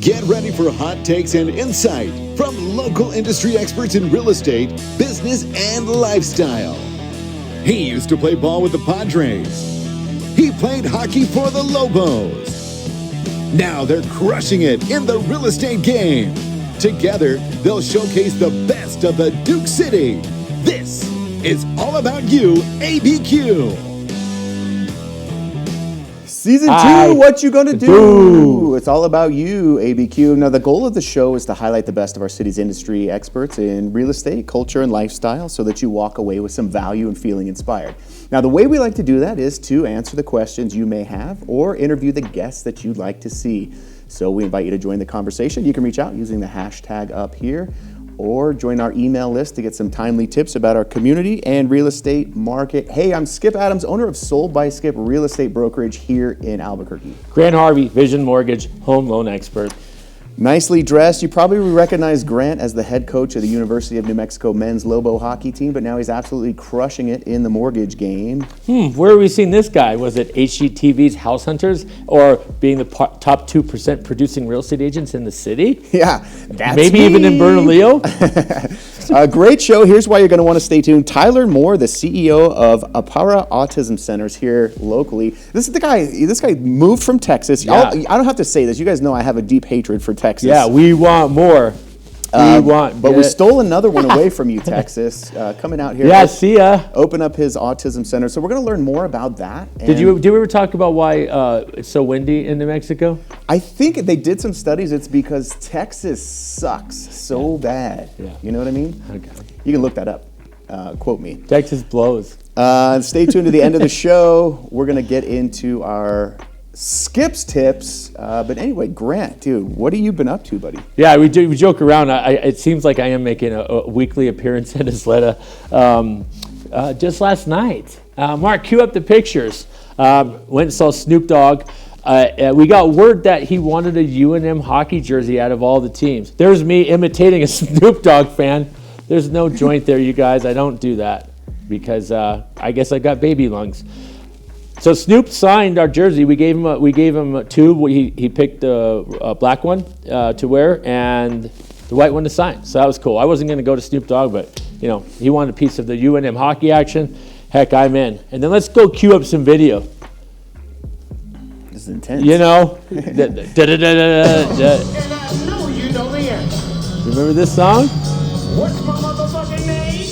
Get ready for hot takes and insight from local industry experts in real estate, business, and lifestyle. He used to play ball with the Padres. He played hockey for the Lobos. Now they're crushing it in the real estate game. Together, they'll showcase the best of the Duke City. This is All About You, ABQ. Season 2, what you gonna do? It's all about you, ABQ. Now, the goal of the show is to highlight the best of our city's industry experts in real estate, culture, and lifestyle so that you walk away with some value and feeling inspired. Now, the way we like to do that is to answer the questions you may have or interview the guests that you'd like to see. So we invite you to join the conversation. You can reach out using the hashtag up here or join our email list to get some timely tips about our community and real estate market. Hey, I'm Skip Adams, owner of Sold by Skip Real Estate Brokerage here in Albuquerque. Grant Harvey, Vision Mortgage, home loan expert. Nicely dressed. You probably recognize Grant as the head coach of the University of New Mexico men's Lobo hockey team, but now he's absolutely crushing it in the mortgage game. Where have we seen this guy? Was it HGTV's House Hunters or being the top 2% producing real estate agents in the city? Yeah, that's Maybe me. even in Bernalillo? Great show. Here's why you're going to want to stay tuned. Tyler Moore, the CEO of Apara Autism Centers here locally. This is the guy. This guy moved from Texas. Yeah. I don't have to say this. You guys know I have a deep hatred for Texas. Yeah, we want more. We stole another one away from you, Texas. Coming out here. Yeah, see ya. Open up his autism center. So we're going to learn more about that. Did we ever talk about why it's so windy in New Mexico? I think they did some studies. It's because Texas sucks so bad. Yeah. You know what I mean? Okay. You can look that up. Quote me. Texas blows. Stay tuned to the end of the show. We're going to get into our Skip's tips. But anyway, Grant, dude, what have you been up to, buddy? Yeah, we joke around. It seems like I am making a weekly appearance at Isleta. Just last night. Mark, cue up the pictures. Went and saw Snoop Dogg. We got word that he wanted a UNM hockey jersey out of all the teams. There's me imitating a Snoop Dogg fan. There's no joint there, you guys. I don't do that because I guess I got baby lungs. So Snoop signed our jersey. We gave him two. He picked a black one to wear and the white one to sign. So that was cool. I wasn't going to go to Snoop Dogg, but he wanted a piece of the UNM hockey action. Heck, I'm in. And then let's go cue up some video. This is intense. You know, remember this song? What's my motherfucking name?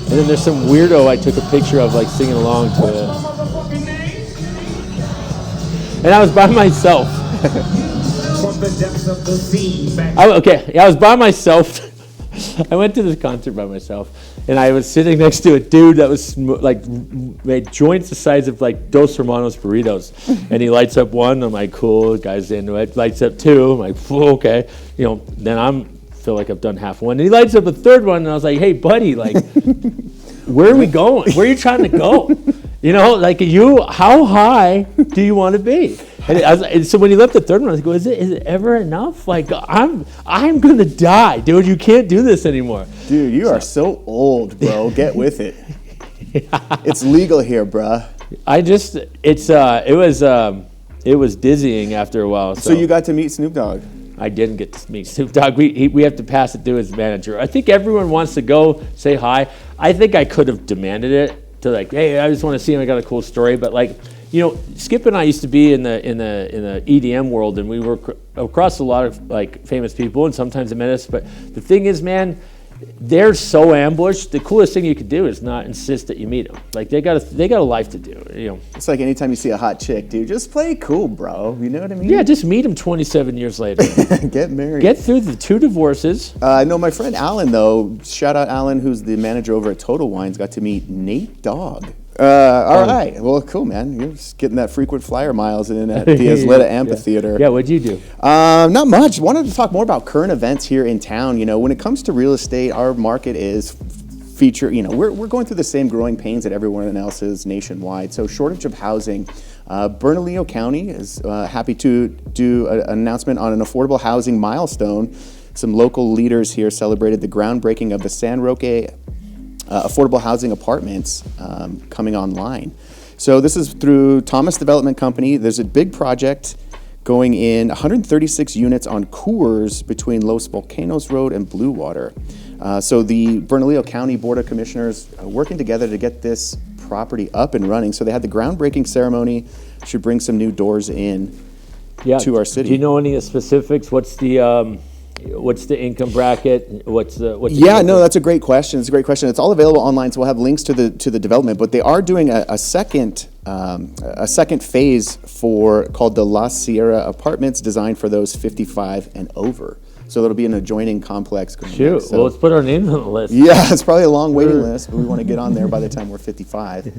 And then there's some weirdo I took a picture of, like singing along to it. Motherfucking name? And I was by myself. From the depths of the sea. I was by myself. I went to this concert by myself, and I was sitting next to a dude that was made joints the size of like Dos Hermanos burritos, and he lights up one. I'm like, cool, the guy's into it. Lights up two. I'm like, okay, then feel like I've done half one. And he lights up a third one, and I was like, hey, buddy, like, where are we going? Where are you trying to go? How high do you want to be? And so when he left the third one, I was like, is it ever enough? Like, I'm gonna die, dude. You can't do this anymore. Dude, you are so old, bro. Get with it. It's legal here, bruh. It was dizzying after a while. So you got to meet Snoop Dogg. I didn't get to meet Snoop Dogg. We have to pass it through his manager. I think everyone wants to go say hi. I think I could have demanded it to like, hey, I just want to see him. I got a cool story, but like. Skip and I used to be in the EDM world, and we were across a lot of like famous people, and sometimes they met us. But the thing is, man, they're so ambushed. The coolest thing you could do is not insist that you meet them. Like they got a life to do. It's like anytime you see a hot chick, dude, just play cool, bro. You know what I mean? Yeah, just meet them 27 years later. Get married. Get through the 2 divorces. No, my friend Alan, though, shout out Alan, who's the manager over at Total Wines, got to meet Nate Dogg. All right. Well, cool, man. You're just getting that frequent flyer miles in at the Isleta Amphitheater. Yeah, what'd you do? Not much. Wanted to talk more about current events here in town. When it comes to real estate, our market is we're going through the same growing pains that everyone else is nationwide. So shortage of housing. Bernalillo County is happy to do an announcement on an affordable housing milestone. Some local leaders here celebrated the groundbreaking of the San Roque affordable housing apartments coming online. So this is through Thomas Development Company. There's a big project going in 136 units on Coors between Los Volcanoes Road and Blue Water. So the Bernalillo County Board of Commissioners working together to get this property up and running. So they had the groundbreaking ceremony, should bring some new doors in to our city. Do you know any of the specifics? What's the income bracket? Yeah, no, that's a great question. It's a great question. It's all available online, so we'll have links to the development. But they are doing a second phase called the La Sierra Apartments, designed for those 55 and over. So that'll be an adjoining complex. Shoot, well, let's put our names on the list. Yeah, it's probably a long waiting list, but we want to get on there by the time we're 55.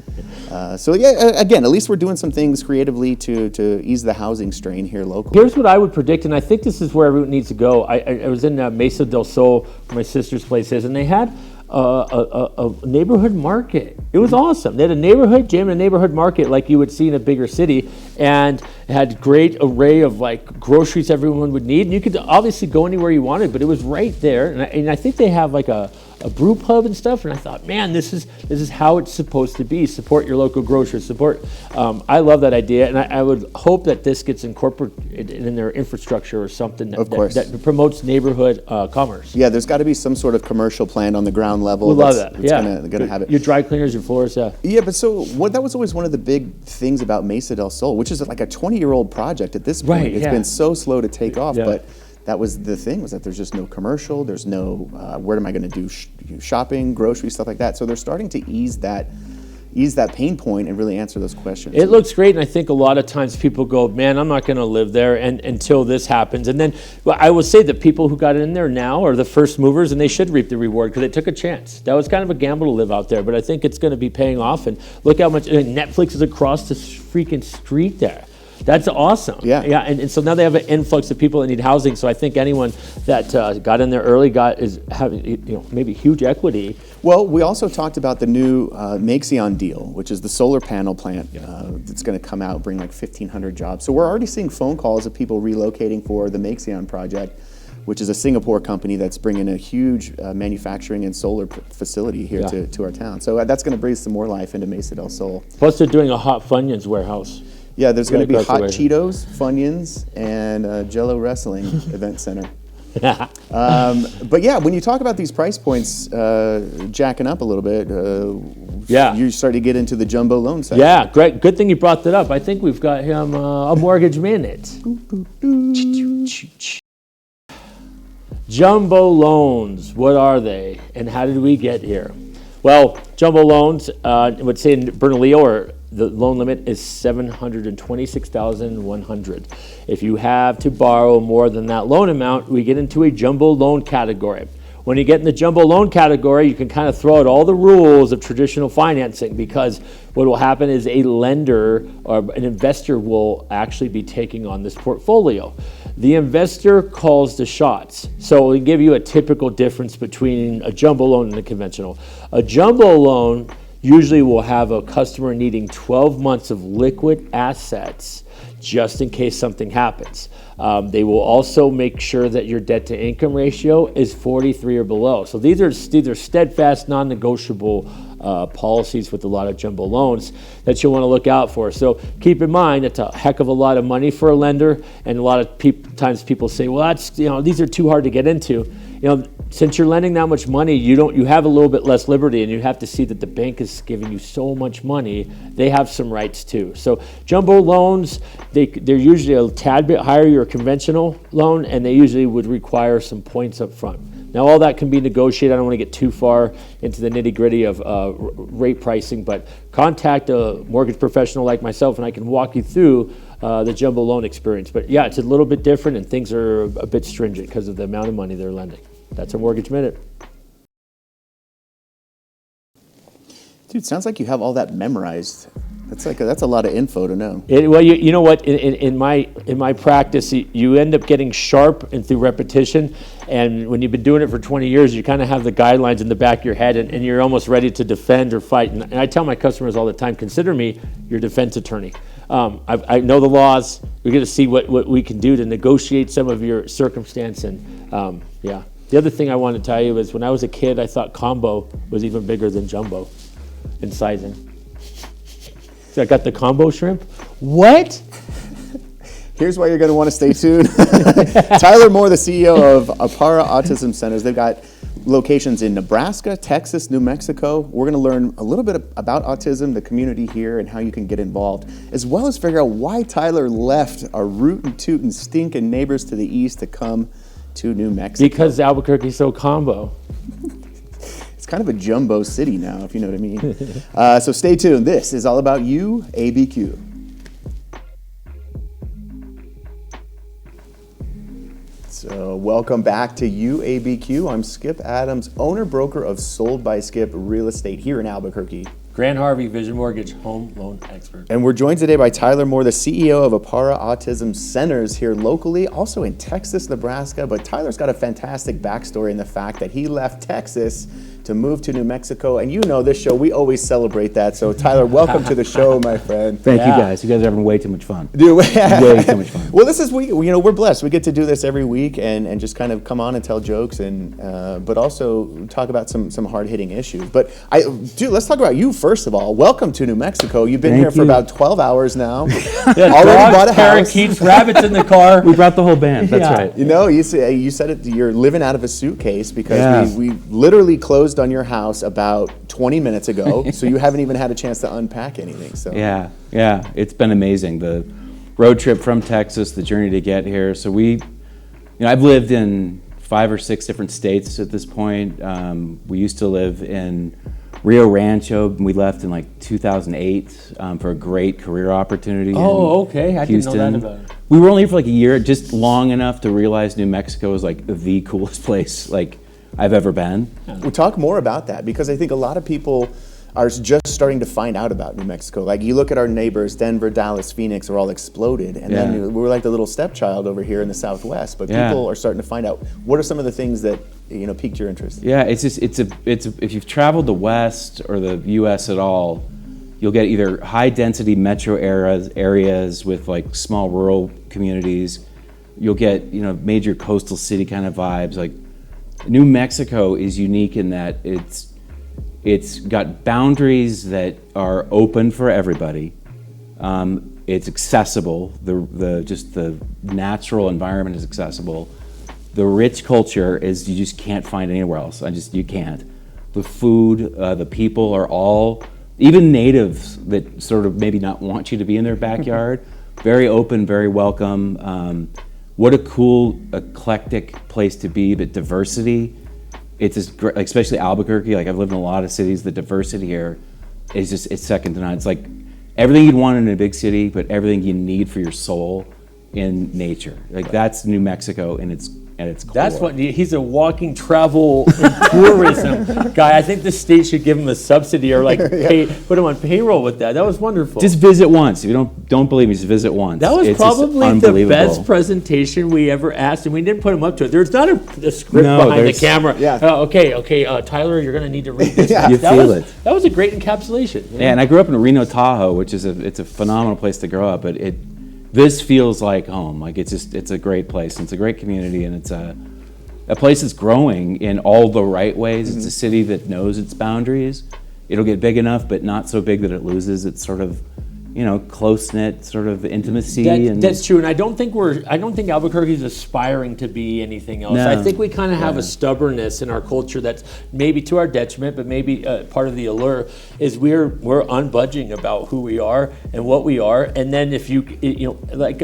So yeah, again, at least we're doing some things creatively to ease the housing strain here locally. Here's what I would predict, and I think this is where everyone needs to go. I was in Mesa del Sol, where my sister's place is, and they had a neighborhood market. It was awesome. They had a neighborhood gym and a neighborhood market like you would see in a bigger city, and it had great array of like groceries everyone would need. And you could obviously go anywhere you wanted, but it was right there. And I think they have like a brew pub and stuff. And I thought, man, this is how it's supposed to be. Support your local grocers. Support. I love that idea, and I would hope that this gets incorporated in their infrastructure or something that promotes neighborhood commerce. Yeah, there's got to be some sort of commercial plan on the ground level. We love that. Yeah, gonna have it. Your dry cleaners, your floors. Yeah. Yeah, but that was always one of the big things about Mesa del Sol, which is like a 20-year-old project at this point. Right, It's been so slow to take off, Yeah. but that was the thing, was that there's just no commercial, there's no, where am I gonna do shopping, groceries, stuff like that. So they're starting to ease that pain point and really answer those questions. It looks great, and I think a lot of times people go, man, I'm not going to live there until this happens. And then I will say that people who got in there now are the first movers, and they should reap the reward because they took a chance. That was kind of a gamble to live out there, but I think it's going to be paying off. And look how much Netflix is across the freaking street there. That's awesome. Yeah. And so now they have an influx of people that need housing. So I think anyone that got in there early is having maybe huge equity. Well, we also talked about the new Maxion deal, which is the solar panel plant that's going to come out, bring like 1,500 jobs. So we're already seeing phone calls of people relocating for the Maxion project, which is a Singapore company that's bringing a huge manufacturing and solar facility here to our town. So that's going to breathe some more life into Mesa del Sol. Plus, they're doing a hot Funyuns warehouse. Yeah, there's going to be Hot Cheetos, Funyuns, and Jello Wrestling Event Center. But yeah, when you talk about these price points jacking up a little bit, you start to get into the jumbo loan section. Yeah, great. Good thing you brought that up. I think we've got him a mortgage minute. Jumbo loans, what are they, and how did we get here? Well, jumbo loans, I would say in Bernalillo, the loan limit is $726,100. If you have to borrow more than that loan amount, we get into a jumbo loan category. When you get in the jumbo loan category, you can kind of throw out all the rules of traditional financing, because what will happen is a lender or an investor will actually be taking on this portfolio. The investor calls the shots. So we give you a typical difference between a jumbo loan and a conventional. A jumbo loan usually will have a customer needing 12 months of liquid assets just in case something happens. They will also make sure that your debt to income ratio is 43 or below. So these are steadfast, non-negotiable policies with a lot of jumbo loans that you'll want to look out for. So keep in mind, it's a heck of a lot of money for a lender, and a lot of times people say, well, that's these are too hard to get into. Since you're lending that much money, you have a little bit less liberty, and you have to see that the bank is giving you so much money. They have some rights too. So jumbo loans, they're usually a tad bit higher your conventional loan, and they usually would require some points up front. Now, all that can be negotiated. I don't want to get too far into the nitty-gritty of rate pricing, but contact a mortgage professional like myself, and I can walk you through the jumbo loan experience. But yeah, it's a little bit different, and things are a bit stringent because of the amount of money they're lending. That's a Mortgage Minute. Dude, sounds like you have all that memorized. That's a lot of info to know. Well, you know what? In my practice, you end up getting sharp and through repetition. And when you've been doing it for 20 years, you kind of have the guidelines in the back of your head, and you're almost ready to defend or fight. And I tell my customers all the time, consider me your defense attorney. I know the laws. We're going to see what we can do to negotiate some of your circumstance. And yeah. The other thing I want to tell you is when I was a kid, I thought combo was even bigger than jumbo in sizing. So I got the combo shrimp. What? Here's why you're going to want to stay tuned. Tyler Moore, the CEO of Apara Autism Centers. They've got locations in Nebraska, Texas, New Mexico. We're going to learn a little bit about autism, the community here, and how you can get involved, as well as figure out why Tyler left our rootin' tootin' stinking neighbors to the east to come to New Mexico. Because Albuquerque's so combo. It's kind of a jumbo city now, if you know what I mean. So stay tuned. This is all about YouABQ. So welcome back to YouABQ. I'm Skip Adams, owner broker of Sold by Skip Real Estate here in Albuquerque. Grant Harvey, Vision Mortgage home loan expert. And we're joined today by Tyler Moore, the CEO of Apara Autism Centers here locally, also in Texas, Nebraska. But Tyler's got a fantastic backstory in the fact that he left Texas to move to New Mexico. And you know this show, we always celebrate that. So Tyler, welcome to the show, my friend. Thank you guys. You guys are having way too much fun. Dude, Way too much fun. Well, this is we're blessed. We get to do this every week and just kind of come on and tell jokes and but also talk about some hard hitting issues. But let's talk about you first of all. Welcome to New Mexico. You've been here for about 12 hours now. Already bought a house. Parakeets, rabbits in the car. We brought the whole band. That's right. You know, you said it. You're living out of a suitcase because we literally closed on your house about 20 minutes ago. So you haven't even had a chance to unpack anything. So Yeah. It's been amazing. The road trip from Texas, the journey to get here. So I've lived in 5 or 6 different states at this point. We used to live in Rio Rancho. We left in like 2008 for a great career opportunity. Oh, okay. I didn't know Houston. that about it. We were only here for like a year, just long enough to realize New Mexico was like the coolest place like I've ever been. We'll talk more about that because I think a lot of people are just starting to find out about New Mexico. Like you look at our neighbors, Denver, Dallas, Phoenix are all exploded. And then we're like the little stepchild over here in the Southwest. But people are starting to find out what are some of the things that piqued your interest. Yeah, it's if you've traveled the West or the U.S. at all, you'll get either high density metro areas with like small rural communities. You'll get major coastal city kind of vibes. Like New Mexico is unique in that it's got boundaries that are open for everybody. It's accessible. The natural environment is accessible. The rich culture is you just can't find anywhere else. You can't. The food, the people are all, even natives that sort of maybe not want you to be in their backyard, very open, very welcome. What a cool, eclectic place to be, but diversity. It's just great, like, especially Albuquerque. Like I've lived in a lot of cities. The diversity here is it's second to none. It's like everything you'd want in a big city, but everything you need for your soul in nature. Like that's New Mexico and its core. That's what he's a walking travel and tourism guy. I think the state should give him a subsidy or like put him on payroll with that. That was wonderful. Just visit once. If you don't believe me, just visit once. That was it's probably the best presentation we ever asked, and we didn't put him up to it. There's not a script behind the camera. Yeah. Okay, Tyler, you're going to need to read this. You feel it. That was a great encapsulation. Yeah, and I grew up in Reno, Tahoe, which is it's a phenomenal place to grow up, but this feels like home. Like it's a great place, and it's a great community, and it's a place that's growing in all the right ways. It's a city that knows its boundaries. It'll get big enough, but not so big that it loses its sort of, close-knit sort of intimacy. That's true, and I don't think Albuquerque is aspiring to be anything else. No. I think we kind of have a stubbornness in our culture that's maybe to our detriment, but maybe part of the allure is we're unbudging about who we are and what we are. And then if like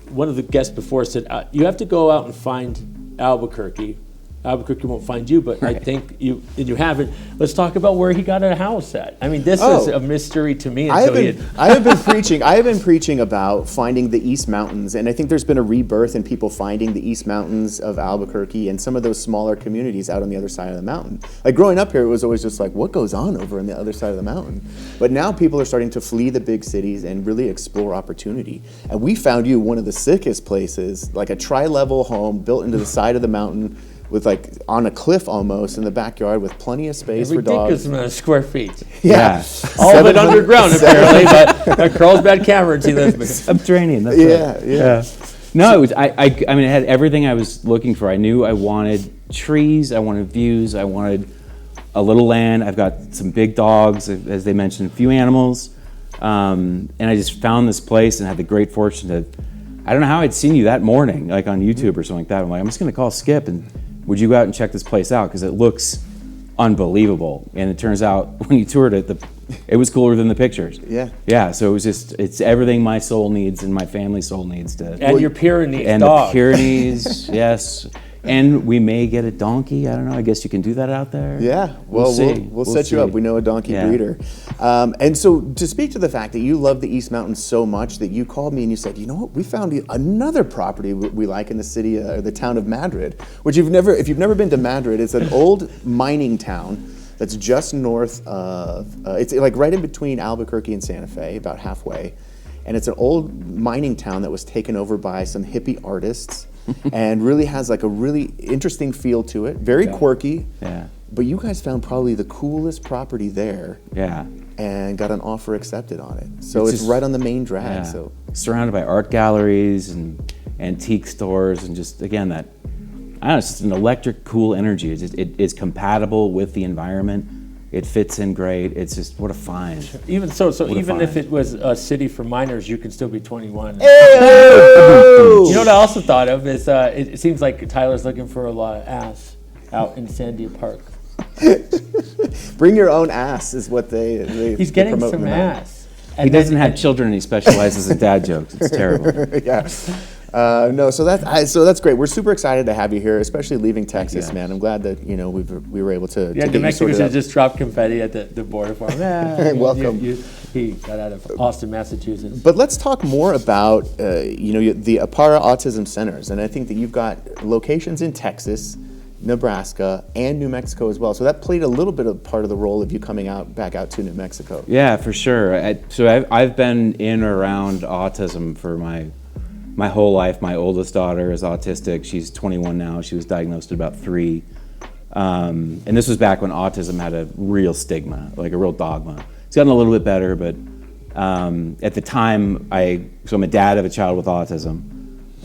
one of the guests before said, you have to go out and find Albuquerque. Albuquerque won't find you, but I think you haven't. Let's talk about where he got a house at. I mean, this is a mystery to me. I have been preaching about finding the East Mountains, and I think there's been a rebirth in people finding the East Mountains of Albuquerque and some of those smaller communities out on the other side of the mountain. Like growing up here, it was always just like, what goes on over on the other side of the mountain? But now people are starting to flee the big cities and really explore opportunity. And we found you one of the sickest places, like a tri-level home built into the side of the mountain, with like on a cliff almost in the backyard with plenty of space for dogs. Ridiculous amount of square feet. Yeah. All of it underground apparently, but Carlsbad Caverns he lives in. Subterranean, that's right. Yeah. No, it was, I mean, it had everything I was looking for. I knew I wanted trees, I wanted views, I wanted a little land. I've got some big dogs, as they mentioned, a few animals. And I just found this place and had the great fortune to, I don't know how I'd seen you that morning, like on YouTube or something like that. I'm like, I'm just gonna call Skip and would you go out and check this place out? Because it looks unbelievable. And it turns out when you toured it, it was cooler than the pictures. Yeah. Yeah, so it's everything my soul needs and my family's soul needs to. And your Pyrenees and dog. the Pyrenees, yes. And we may get a donkey. I don't know. I guess you can do that out there. Yeah, well, we'll set you up. We know a donkey breeder. And so to speak to the fact that you love the East Mountains so much that you called me and you said, you know what, we found another property we like in the city, the town of Madrid, which if you've never been to Madrid, it's an old mining town that's just north of, it's like right in between Albuquerque and Santa Fe, about halfway. And it's an old mining town that was taken over by some hippie artists and really has like a really interesting feel to it, very quirky. Yeah. But you guys found probably the coolest property there. Yeah. And got an offer accepted on it. So it's just right on the main drag. Yeah. So surrounded by art galleries and antique stores and just, again, that, I don't know, it's just an electric, cool energy. It is compatible with the environment. It fits in great. It's just, what a find. Even so even if it was a city for minors, you can still be 21. Hey-o! You know what I also thought of is it seems like Tyler's looking for a lot of ass out in Sandia Park. Bring your own ass is what they He's getting promote in some the mag. ass. He doesn't have children and he specializes in dad jokes. It's terrible. Yeah. No, so that's great. We're super excited to have you here, especially leaving Texas, man. I'm glad that we were able to. Yeah, get New you Mexico sorted should out. just drop confetti at the border for him. Welcome. He got out of Austin, Massachusetts. But let's talk more about the Apara Autism Centers, and I think that you've got locations in Texas, Nebraska, and New Mexico as well. So that played a little bit of part of the role of you coming back out to New Mexico. Yeah, for sure. So I've been in or around autism for my whole life. My oldest daughter is autistic. She's 21 now. She was diagnosed at about 3. And this was back when autism had a real stigma, like a real dogma. It's gotten a little bit better, but at the time, so I'm a dad of a child with autism,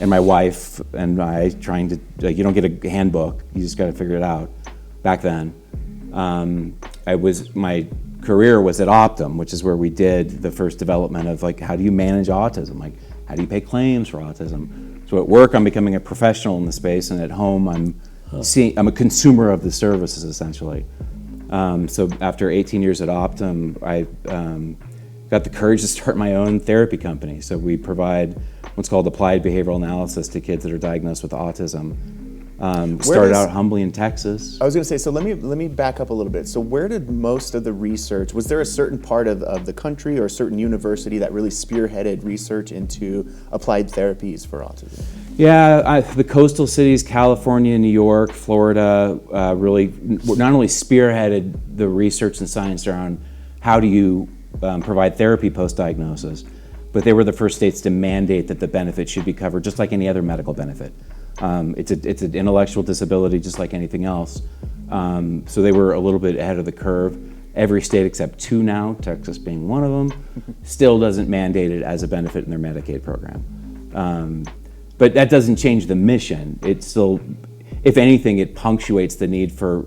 and my wife and I trying to, you don't get a handbook, you just got to figure it out. Back then, my career was at Optum, which is where we did the first development of like, how do you manage autism? Like, how do you pay claims for autism? So at work, I'm becoming a professional in the space, and at home, I'm a consumer of the services essentially. So after 18 years at Optum, I got the courage to start my own therapy company. So we provide what's called applied behavioral analysis to kids that are diagnosed with autism. Started out humbly in Texas. I was going to say, so let me back up a little bit. So where did most of the research, was there a certain part of the country or a certain university that really spearheaded research into applied therapies for autism? Yeah, the coastal cities, California, New York, Florida, really not only spearheaded the research and science around how do you provide therapy post-diagnosis, but they were the first states to mandate that the benefit should be covered just like any other medical benefit. It's an intellectual disability just like anything else. So they were a little bit ahead of the curve. Every state except 2 now, Texas being one of them, still doesn't mandate it as a benefit in their Medicaid program. But that doesn't change the mission. It still, if anything, it punctuates the need for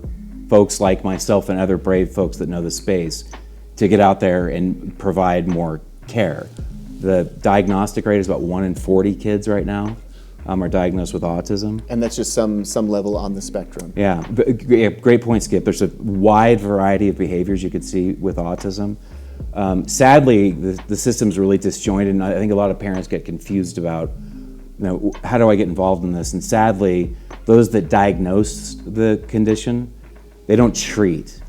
folks like myself and other brave folks that know the space to get out there and provide more care. The diagnostic rate is about 1 in 40 kids right now are diagnosed with autism. And that's just some level on the spectrum. Yeah, great point, Skip. There's a wide variety of behaviors you could see with autism. Sadly, the system's really disjointed, and I think a lot of parents get confused about, how do I get involved in this? And sadly, those that diagnose the condition, they don't treat.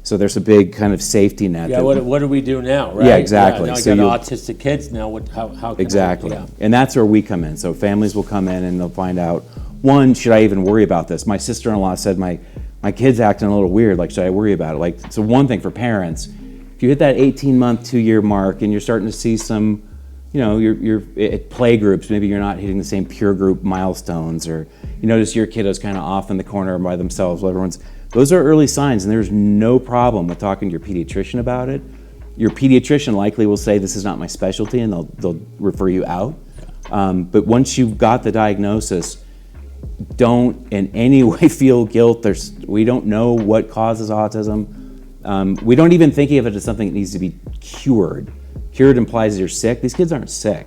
So there's a big kind of safety net. Yeah, what do we do now, right? Yeah, exactly. Yeah, now So I got autistic kids now. How can exactly. I, And that's where we come in. So families will come in and they'll find out, one, should I even worry about this? My sister-in-law said my kid's acting a little weird. Like, should I worry about it? Like, so one thing for parents, if you hit that 18-month, 2-year mark and you're starting to see some, you're at play groups, maybe you're not hitting the same peer group milestones, or you notice your kiddo's kind of off in the corner by themselves while those are early signs, and there's no problem with talking to your pediatrician about it. Your pediatrician likely will say, this is not my specialty, and they'll refer you out. But once you've got the diagnosis, don't in any way feel guilt. We don't know what causes autism. We don't even think of it as something that needs to be cured. here it implies you're sick. These kids aren't sick.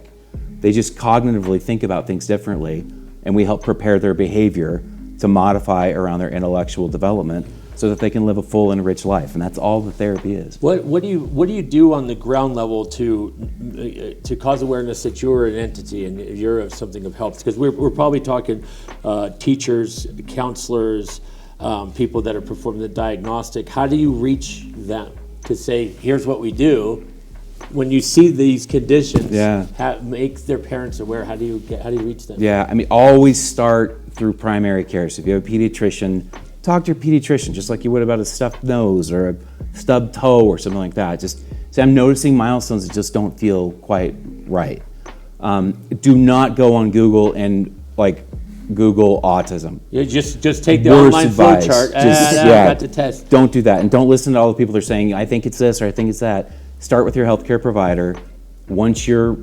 They just cognitively think about things differently, and we help prepare their behavior to modify around their intellectual development so that they can live a full and rich life. And that's all the therapy is. What do you do on the ground level to cause awareness that you're an entity and you're of something of help? Because we're probably talking teachers, counselors, people that are performing the diagnostic. How do you reach them to say, here's what we do? When you see these conditions, make their parents aware. How do you reach them? Yeah, I mean, always start through primary care. So if you have a pediatrician, talk to your pediatrician just like you would about a stuffed nose or a stubbed toe or something like that. Just say, I'm noticing milestones that just don't feel quite right. Do not go on Google and Google autism. You just take the Worst online advice. flow chart. Got to test. Don't do that, and don't listen to all the people that are saying, I think it's this or I think it's that. Start with your healthcare provider. Once you're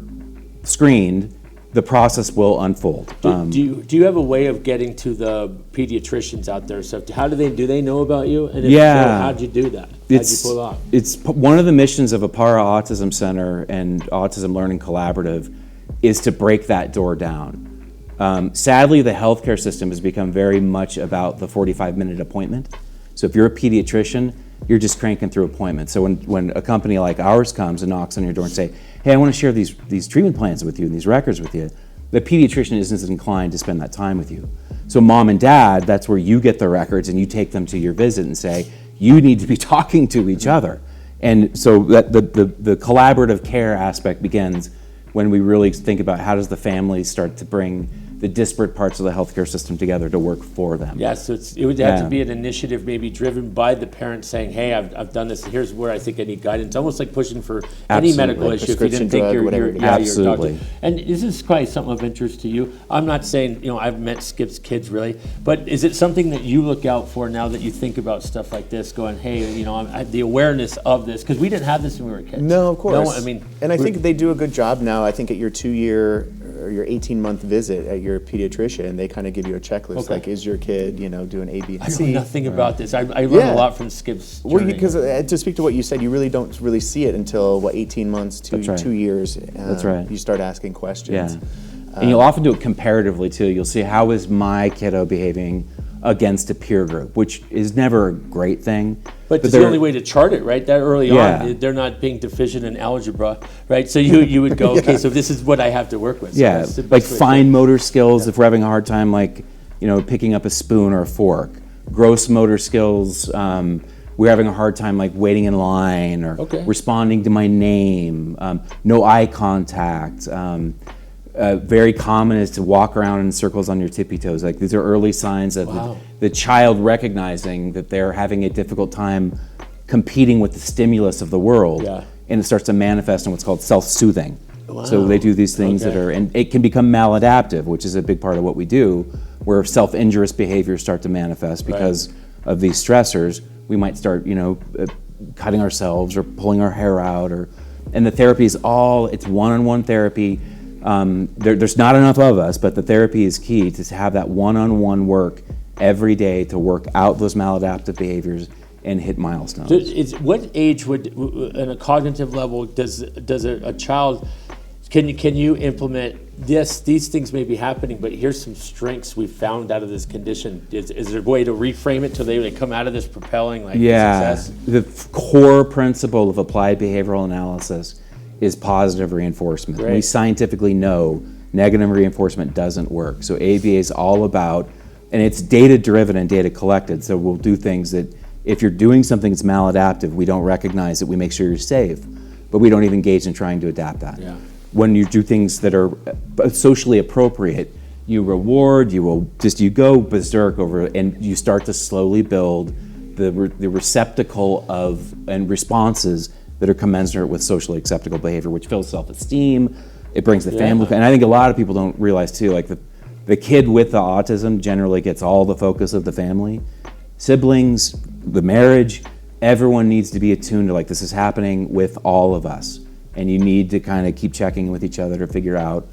screened, the process will unfold. Do you have a way of getting to the pediatricians out there? So how do they know about you? And if Yeah. so, how'd you do that? How'd you pull it off? It's one of the missions of Apara Autism Center and Autism Learning Collaborative is to break that door down. Sadly, the healthcare system has become very much about the 45-minute appointment. So if you're a pediatrician, you're just cranking through appointments. So when a company like ours comes and knocks on your door and say, hey, I want to share these treatment plans with you and these records with you, the pediatrician isn't as inclined to spend that time with you. So mom and dad, that's where you get the records and you take them to your visit and say, you need to be talking to each other. And so that the collaborative care aspect begins when we really think about how does the family start to bring the disparate parts of the healthcare system together to work for them. Yeah, so it would have to be an initiative maybe driven by the parents saying, hey, I've done this, here's where I think I need guidance. Almost like pushing for any medical issue if you didn't think you're Absolutely. doctor. And this is probably something of interest to you. I'm not saying, I've met Skip's kids really, but is it something that you look out for now that you think about stuff like this, going, hey, the awareness of this, because we didn't have this when we were kids. No, of course. No, I think they do a good job now. I think at your 2-year or your 18-month visit at your pediatrician, they kind of give you a checklist, like, is your kid, doing A, B, and C? I know nothing about this. I learned a lot from Skip's journey. Well, because to speak to what you said, you really don't really see it until, 18 months to 2 years. That's right. You start asking questions. Yeah. And you'll often do it comparatively, too. You'll see, how is my kiddo behaving against a peer group, which is never a great thing. But it's the only way to chart it, right? That early on, they're not being deficient in algebra, right? So you would go, okay, so this is what I have to work with. So like fine motor skills, if we're having a hard time, picking up a spoon or a fork. Gross motor skills, we're having a hard time, waiting in line or responding to my name. No eye contact. Very common is to walk around in circles on your tippy toes. These are early signs of the child recognizing that they're having a difficult time competing with the stimulus of the world, and it starts to manifest in what's called self-soothing. So they do these things that are, and it can become maladaptive, which is a big part of what we do, where self-injurious behaviors start to manifest because of these stressors. We might start, cutting ourselves or pulling our hair out, and the therapy is it's one-on-one therapy. There's not enough of us, but the therapy is key to have that one-on-one work every day to work out those maladaptive behaviors and hit milestones. So what age would, on a cognitive level, does a child, can you implement this? These things may be happening, but here's some strengths we found out of this condition. Is there a way to reframe it so they come out of this propelling success? The core principle of applied behavioral analysis is positive reinforcement. We scientifically know negative reinforcement doesn't work. So ABA is all about, and it's data driven and data collected. So we'll do things that if you're doing something that's maladaptive, we don't recognize it, we make sure you're safe, but we don't even engage in trying to adapt that. When you do things that are socially appropriate, you reward, you go berserk over it, and you start to slowly build the receptacle of and responses that are commensurate with socially acceptable behavior, which builds self-esteem. It brings the family, and I think a lot of people don't realize too, the kid with the autism generally gets all the focus of the family. Siblings, the marriage, everyone needs to be attuned to this is happening with all of us, and you need to kind of keep checking with each other to figure out,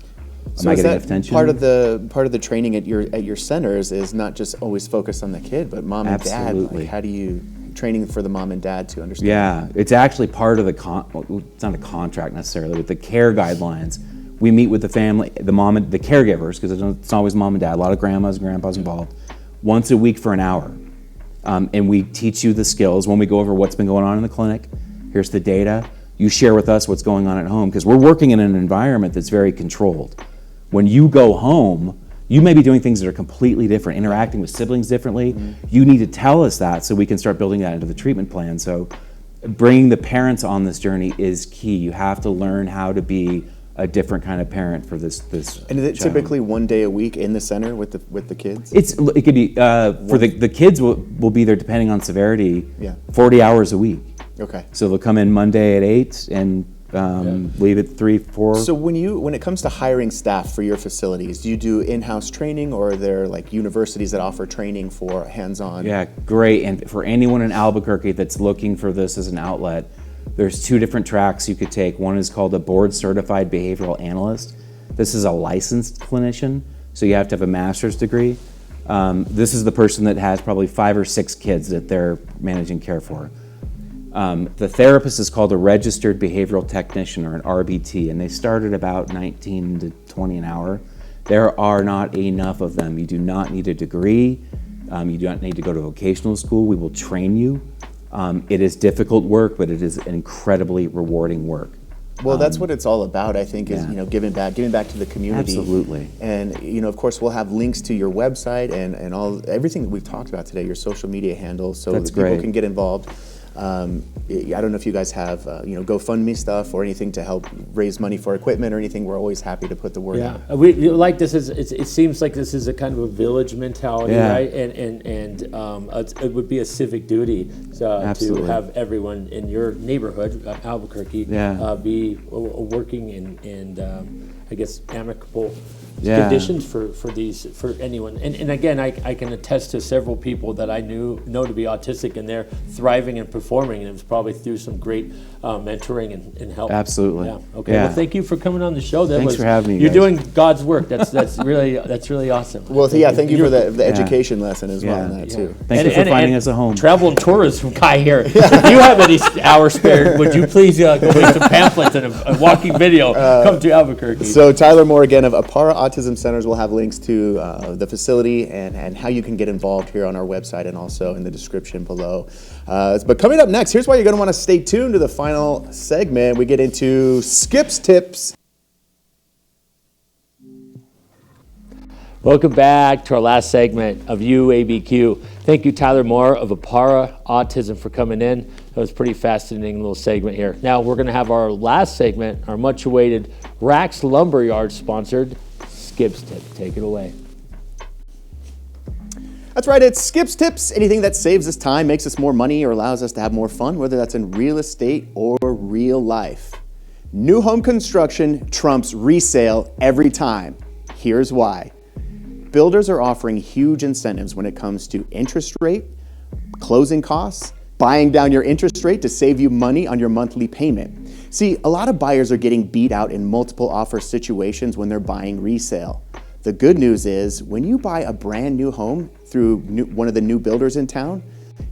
am I getting attention? Part of the training at your centers is not just always focused on the kid, but mom and dad. How do you training for the mom and dad to understand. Yeah, it's actually part of the it's not a contract necessarily, but the care guidelines. We meet with the family, the mom and the caregivers, because it's always mom and dad, a lot of grandmas and grandpas involved, once a week for an hour. And we teach you the skills when we go over what's been going on in the clinic. Here's the data. You share with us what's going on at home, because we're working in an environment that's very controlled. When you go home, you may be doing things that are completely different, interacting with siblings differently. You need to tell us that so we can start building that into the treatment plan. So bringing the parents on this journey is key. You have to learn how to be a different kind of parent for this And is it child. typically 1 day a week in the center with the kids? It could be for the kids will be there depending on severity. Yeah. 40 hours a week. Okay. So they'll come in Monday at 8 and leave at 3, 4. So when it comes to hiring staff for your facilities, do you do in-house training, or are there like universities that offer training for hands-on? Yeah, great. And for anyone in Albuquerque that's looking for this as an outlet, there's 2 different tracks you could take. One is called a board-certified behavioral analyst. This is a licensed clinician, so you have to have a master's degree. This is the person that has probably 5 or 6 kids that they're managing care for. The therapist is called a registered behavioral technician, or an RBT, and they start at about 19 to 20 an hour. There are not enough of them. You do not need a degree. You do not need to go to vocational school. We will train you. It is difficult work, but it is incredibly rewarding work. Well, that's what it's all about, I think, is giving back to the community. Absolutely. And of course, we'll have links to your website and everything that we've talked about today, your social media handles, so That's that people great. can get involved. I don't know if you guys have GoFundMe stuff or anything to help raise money for equipment or anything. We're always happy to put the word out. Yeah, we like this. It seems like this is a kind of a village mentality, Yeah. right? And it would be a civic duty to Absolutely. have everyone in your neighborhood, Albuquerque, Yeah. be working in I guess amicable Yeah. conditions for anyone. And again, I can attest to several people that I know to be autistic, and they're thriving and performing, and it was probably through some great mentoring and help. Absolutely. Yeah. Okay. Yeah. Well, thank you for coming on the show. Thanks for having me, You're guys. doing God's work. That's really awesome. Well, thank you for the Yeah. education lesson as well Yeah. on that too. Thank you for finding us a home. Travel and tourism guy here. If you have any hours spare, would you please go make some pamphlets and a walking video? Come to Albuquerque. So Tyler Moore again of Apara Autism Centers will have links to the facility and how you can get involved here on our website and also in the description below. But coming up next, here's why you're going to want to stay tuned to the final segment. We get into Skip's Tips. Welcome back to our last segment of YouABQ. Thank you, Tyler Moore of Apara Autism, for coming in. That was a pretty fascinating little segment here. Now we're going to have our last segment, our much-awaited Rax Lumberyard sponsored Skip's Tip. Take it away. That's right, it's Skip's Tips. Anything that saves us time, makes us more money, or allows us to have more fun, whether that's in real estate or real life. New home construction trumps resale every time. Here's why. Builders are offering huge incentives when it comes to interest rate, closing costs, buying down your interest rate to save you money on your monthly payment. See, a lot of buyers are getting beat out in multiple offer situations when they're buying resale. The good news is when you buy a brand new home through one of the new builders in town,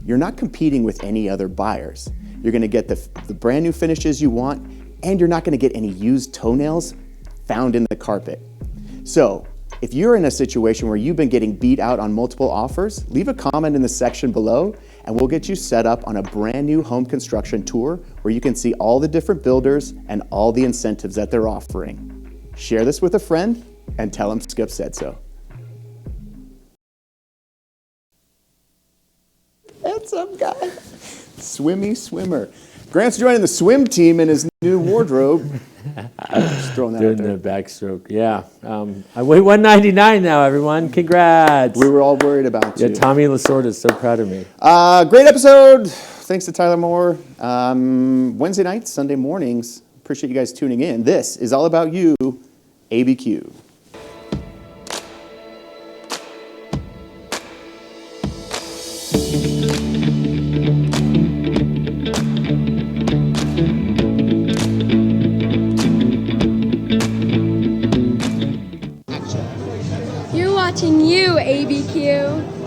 you're not competing with any other buyers. You're gonna get the brand new finishes you want, and you're not gonna get any used toenails found in the carpet. So, if you're in a situation where you've been getting beat out on multiple offers, leave a comment in the section below and we'll get you set up on a brand new home construction tour where you can see all the different builders and all the incentives that they're offering. Share this with a friend and tell them Skip said so. Handsome guy. Swimmy swimmer. Grant's joining the swim team in his new wardrobe. Just throwing that out Doing there. the backstroke. Yeah. I weigh 199 now, everyone. Congrats. We were all worried about you. Yeah, Tommy Lasorda is so proud of me. Great episode. Thanks to Tyler Moore. Wednesday nights, Sunday mornings. Appreciate you guys tuning in. This is all about you, ABQ. You're watching YouABQ.